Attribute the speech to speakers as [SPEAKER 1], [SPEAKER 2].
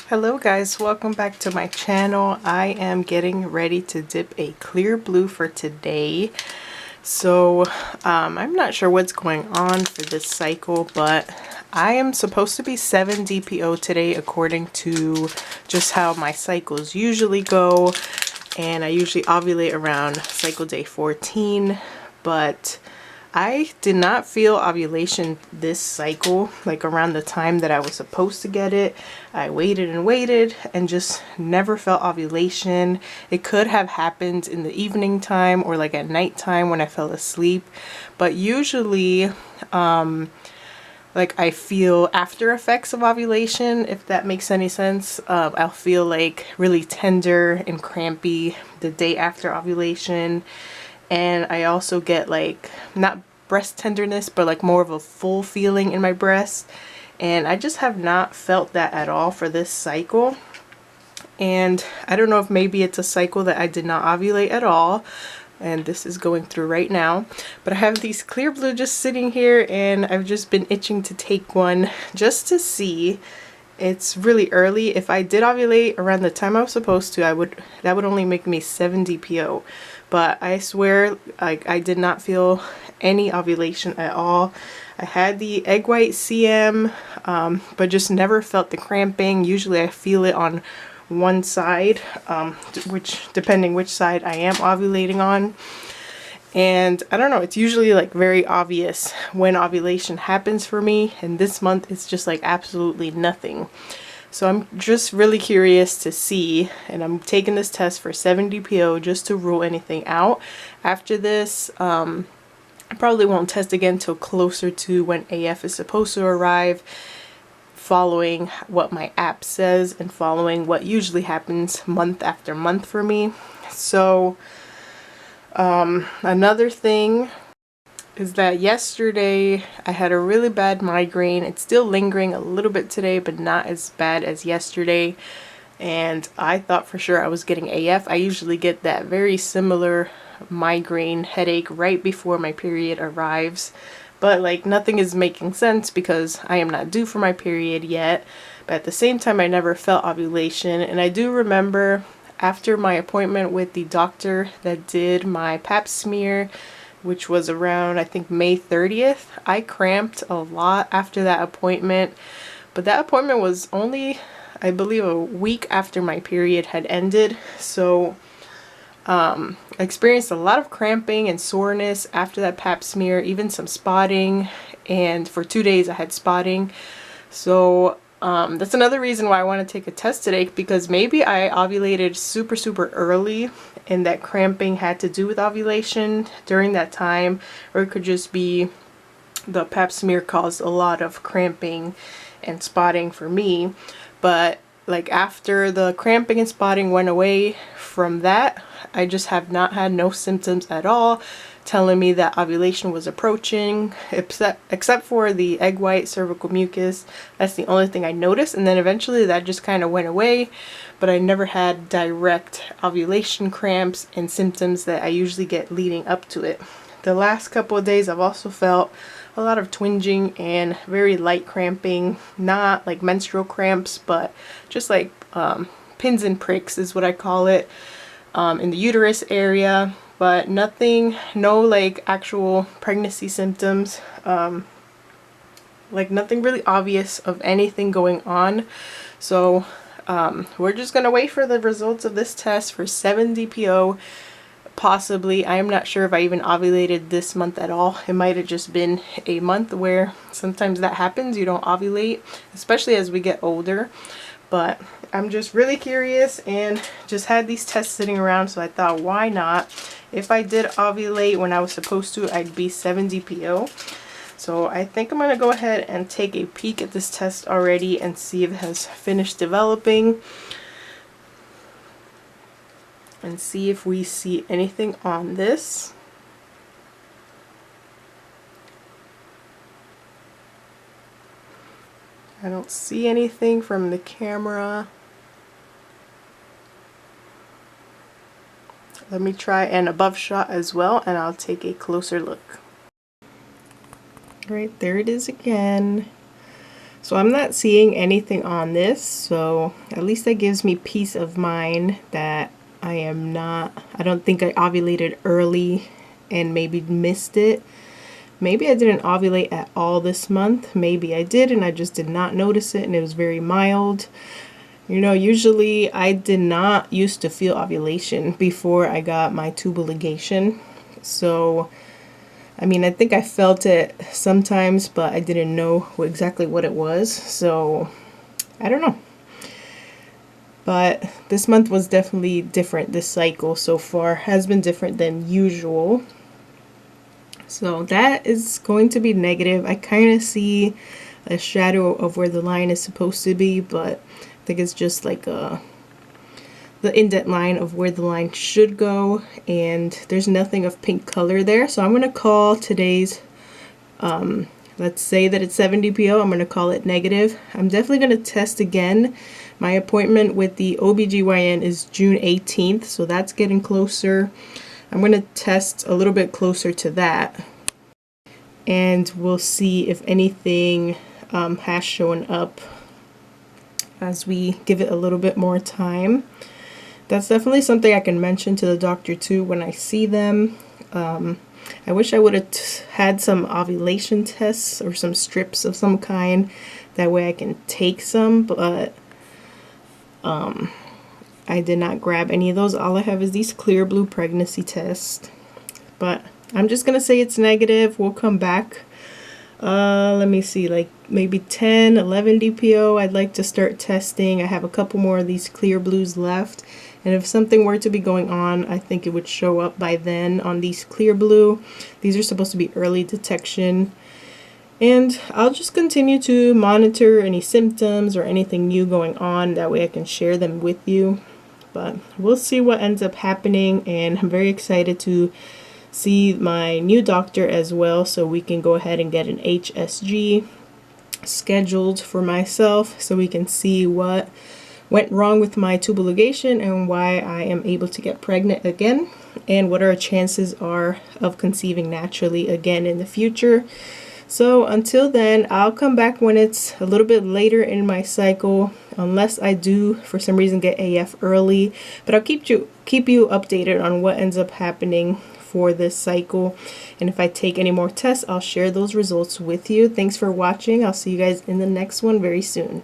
[SPEAKER 1] Hello guys, welcome back to my channel. I am getting ready to dip a clear blue for today. So I'm not sure what's going on for this cycle, but I am supposed to be 7 DPO today according to just how my cycles usually go. And I usually ovulate around cycle day 14, but I did not feel ovulation this cycle, like around the time that I was supposed to get it. I waited and waited and just never felt ovulation. It could have happened in the evening time or like at nighttime when I fell asleep, but usually like I feel after effects of ovulation, if that makes any sense. I'll feel like really tender and crampy the day after ovulation. And I also get like not breast tenderness, but like more of a full feeling in my breast. And I just have not felt that at all for this cycle. And I don't know if maybe it's a cycle that I did not ovulate at all, and this is going through right now, but I have these clear blue just sitting here and I've just been itching to take one just to see. It's really early. If I did ovulate around the time I was supposed to, that would only make me 7 DPO. But I swear, like, I did not feel any ovulation at all. I had the egg white CM, but just never felt the cramping. Usually I feel it on one side, which depending which side I am ovulating on. And I don't know, it's usually like very obvious when ovulation happens for me, and this month it's just like absolutely nothing. So I'm just really curious to see, and I'm taking this test for 7 DPO just to rule anything out. After this, I probably won't test again till closer to when AF is supposed to arrive, following what my app says and following what usually happens month after month for me. So another thing is that yesterday I had a really bad migraine. It's still lingering a little bit today, but not as bad as yesterday. And I thought for sure I was getting AF. I usually get that very similar migraine headache right before my period arrives. But like nothing is making sense because I am not due for my period yet. But at the same time, I never felt ovulation. And I do remember after my appointment with the doctor that did my pap smear, which was around I think May 30th, I cramped a lot after that appointment. But that appointment was only, I believe, a week after my period had ended. So I experienced a lot of cramping and soreness after that pap smear, even some spotting, and for 2 days I had spotting. So that's another reason why I want to take a test today, because maybe I ovulated super early and that cramping had to do with ovulation during that time, or it could just be the pap smear caused a lot of cramping and spotting for me. But like after the cramping and spotting went away from that, I just have not had no symptoms at all, telling me that ovulation was approaching, except for the egg white cervical mucus. That's the only thing I noticed, and then eventually that just kind of went away. But I never had direct ovulation cramps and symptoms that I usually get leading up to it. The last couple of days I've also felt a lot of twinging and very light cramping, not like menstrual cramps, but just like pins and pricks is what I call it, in the uterus area, but nothing, no like actual pregnancy symptoms, like nothing really obvious of anything going on. So we're just gonna wait for the results of this test for 7 DPO. Possibly, I am not sure if I even ovulated this month at all. It might have just been a month where sometimes that happens, you don't ovulate, especially as we get older. But I'm just really curious and just had these tests sitting around, so I thought, why not? If I did ovulate when I was supposed to, I'd be 7 DPO. So I think I'm going to go ahead and take a peek at this test already and see if it has finished developing, and see if we see anything on this. I don't see anything from the camera. Let me try an above shot as well, and I'll take a closer look. Right, there it is again. So I'm not seeing anything on this, so at least that gives me peace of mind that I don't think I ovulated early and maybe missed it. Maybe I didn't ovulate at all this month. Maybe I did and I just did not notice it and it was very mild. You know, usually I did not used to feel ovulation before I got my tubal ligation. So, I mean, I think I felt it sometimes, but I didn't know exactly what it was. So, I don't know. But this month was definitely different. This cycle so far has been different than usual. So that is going to be negative. I kind of see a shadow of where the line is supposed to be, but I think it's just like the indent line of where the line should go, and there's nothing of pink color there. So I'm going to call today's, let's say that it's 7 DPO, I'm going to call it negative. I'm definitely going to test again. My appointment with the OBGYN is June 18th, so that's getting closer. I'm going to test a little bit closer to that, and we'll see if anything has shown up as we give it a little bit more time. That's definitely something I can mention to the doctor too when I see them. I wish I would have had some ovulation tests or some strips of some kind. That way I can take some, but I did not grab any of those. All I have is these clear blue pregnancy tests. But I'm just going to say it's negative. We'll come back. Let me see, like maybe 10, 11 DPO. I'd like to start testing. I have a couple more of these clear blues left. And if something were to be going on, I think it would show up by then on these clear blue. These are supposed to be early detection. And I'll just continue to monitor any symptoms or anything new going on. That way I can share them with you. But we'll see what ends up happening. And I'm very excited to see my new doctor as well, so we can go ahead and get an HSG scheduled for myself so we can see what went wrong with my tubal ligation and why I am able to get pregnant again, and what our chances are of conceiving naturally again in the future. So until then, I'll come back when it's a little bit later in my cycle, unless I do for some reason get AF early, but I'll keep you updated on what ends up happening for this cycle. And if I take any more tests, I'll share those results with you. Thanks for watching. I'll see you guys in the next one very soon.